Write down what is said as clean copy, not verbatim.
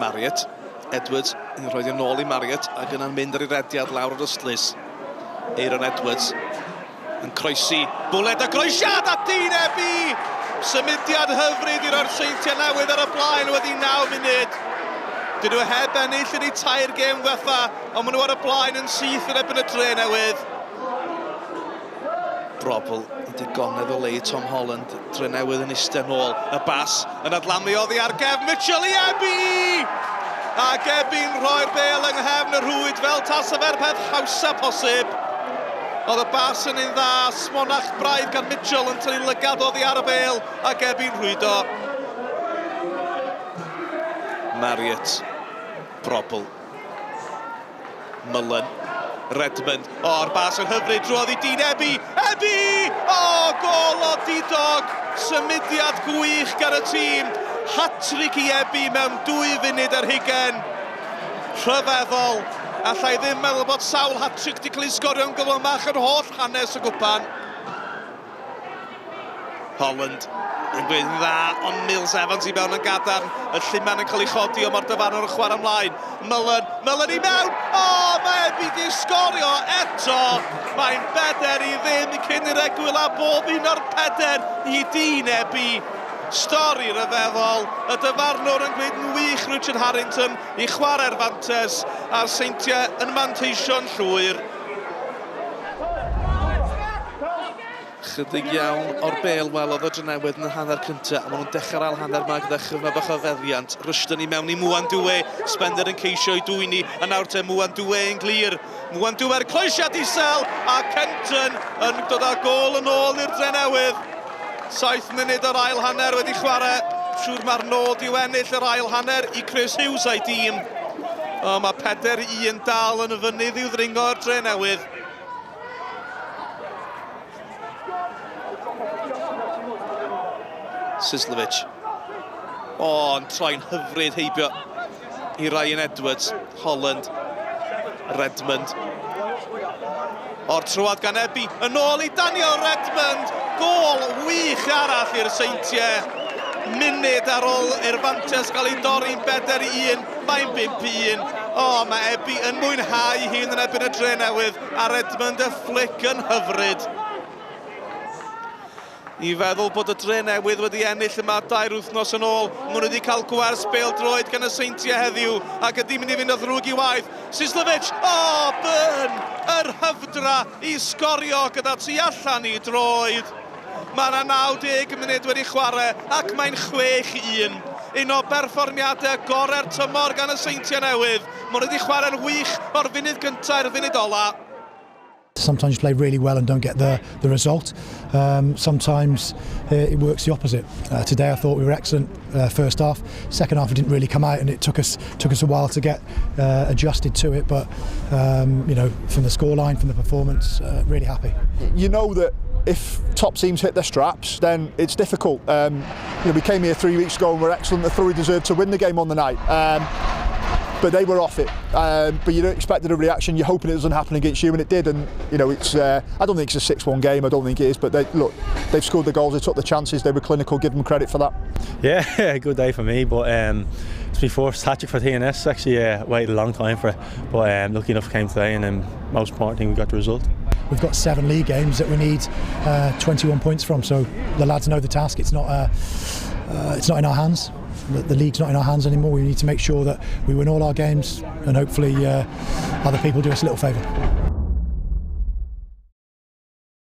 Marriott, Edwards yn rhoi'r nôl i Marriott ac yna'n mynd ar ei rediad lawr o'r ystlys. Aaron Edwards yn croesi, bwled y croesiad a dyn Ebi! Symudiad hyfryd i'r Seintiau Newydd ar y blaen wedi 9 munud. Dyn nhw heb ennill yn eu 2 gêm ddiwetha, ond maen nhw ar y blaen yn syth yn ebyn y Dre Newydd. Brobl yn digonedd o le i Tom Holland, Dre Newydd yn eistedd nôl, y bas yn adlamu oddi ar gefn Mitchell i Ebi! Ac Ebi'n rhoi'r bêl yng nghefn y rhwyd fel tasa fe'r peth hawsa posib. Oedd y bas yn un dda, smonach braidd gan Mitchell yn tynnu lygad oddi ar y bêl ac Ebi'n rhwydo. Marriott, Brobl, Mullen, Redmond, o'r bas yn hyfryd drodd i dyn Ebi! Ebi! O, gol o didog! Symudiad gwych gan y tîm. Hat-trick i Ebi mewn 2 funud ar hugain. Rhyfeddol. Allai ddim meddwl bod sawl hat-trick di cael ei sgorio yn gyflymach yr holl hanes y gwpan. Holland yn gweud yn dda, ond Mills Evans i mewn yn gadarn. Y llyman yn cael ei chodi, ond mae'r dyfarnwr yn chwarae ymlaen. Mullen i mewn! O, mae Ebi di sgorio eto! Mae'n 4 i ddim cyn i'r egwyl a bob un o'r 4 i dyn Ebi. Stori ryfeddol, y dyfarnwr yn gweud yn wych Richard Harrington i chwarae'r fantes a'r Seintiau yn manteisio'n llwyr. Chydig iawn o'r bêl welodd o Dre Newydd yn y hanner cyntaf, a maen nhw'n dechrau'r ail hanner ma gyda chyfnod bach o feddiant. Rushton i mewn i Mwan Dwe, Spender yn ceisio i dwyni, a nawr te Mwan Dwe yn glir. Mwan Dwe'r croesiad isel, a Kenton yn dod â gol yn ôl i'r Dre Newydd. 7 munud o'r ail hanner wedi chwarae. Siŵr mae'r nod i'w ennill yr ail hanner i Chris Hughes a'i dîm. O, mae 4-1 dal yn y fynydd i'w ddringo'r Dre Newydd. Sislovic. O, yn troi'n hyfryd heibio i Ryan Edwards. Holland. Redmond. O'r trwad gan Ebi. Yn ôl i Daniel Redmond. Gol wych arall i'r Seintiau. Munud ar ôl i'r fantes gael ei dorri'n 4-1. Mae'n 5-1. O, mae Ebi yn mwynhau hun yn ebyn y Dre Newydd. A Redmond y flic yn hyfryd. I feddwl bod y Dre Newydd wedi ennill yma 2 wythnos yn ôl. Maen nhw wedi cael gwers bêl-droed gan y Seintiau heddiw ac ydy mynd i fynd o ddrwg i waith. Sislovic, o, Byrne, yr hyfdra i sgorio gyda tu allan i droed. Mae yna 90 munud wedi chwarae ac mae'n 6-1. Un o berfformiadau gorau'r tymor gan y Seintiau Newydd. Maen nhw wedi chwarae'n wych o'r funud gyntaf i'r funud ola. Sometimes you play really well and don't get the result. Sometimes it works the opposite. Today I thought we were excellent first half. Second half it didn't really come out, and it took us a while to get adjusted to it. But you know, from the scoreline, from the performance, really happy. You know that if top teams hit their straps, then it's difficult. You know, we came here 3 weeks ago and we're excellent. They thoroughly deserved to win the game on the night. But they were off it. But you don't expect a reaction. You're hoping it doesn't happen against you, and it did. And you know, it's. I don't think it's a 6-1 game. I don't think it is. But they've scored the goals. They took the chances. They were clinical. Give them credit for that. Yeah, good day for me. But it's my first hat-trick for TNS. Actually, waited a long time for it. But lucky enough came today, and most important thing, we got the result. We've got 7 league games that we need 21 points from. So the lads know the task. It's not in our hands. The league's not in our hands anymore. We need to make sure that we win all our games, and hopefully other people do us a little favour.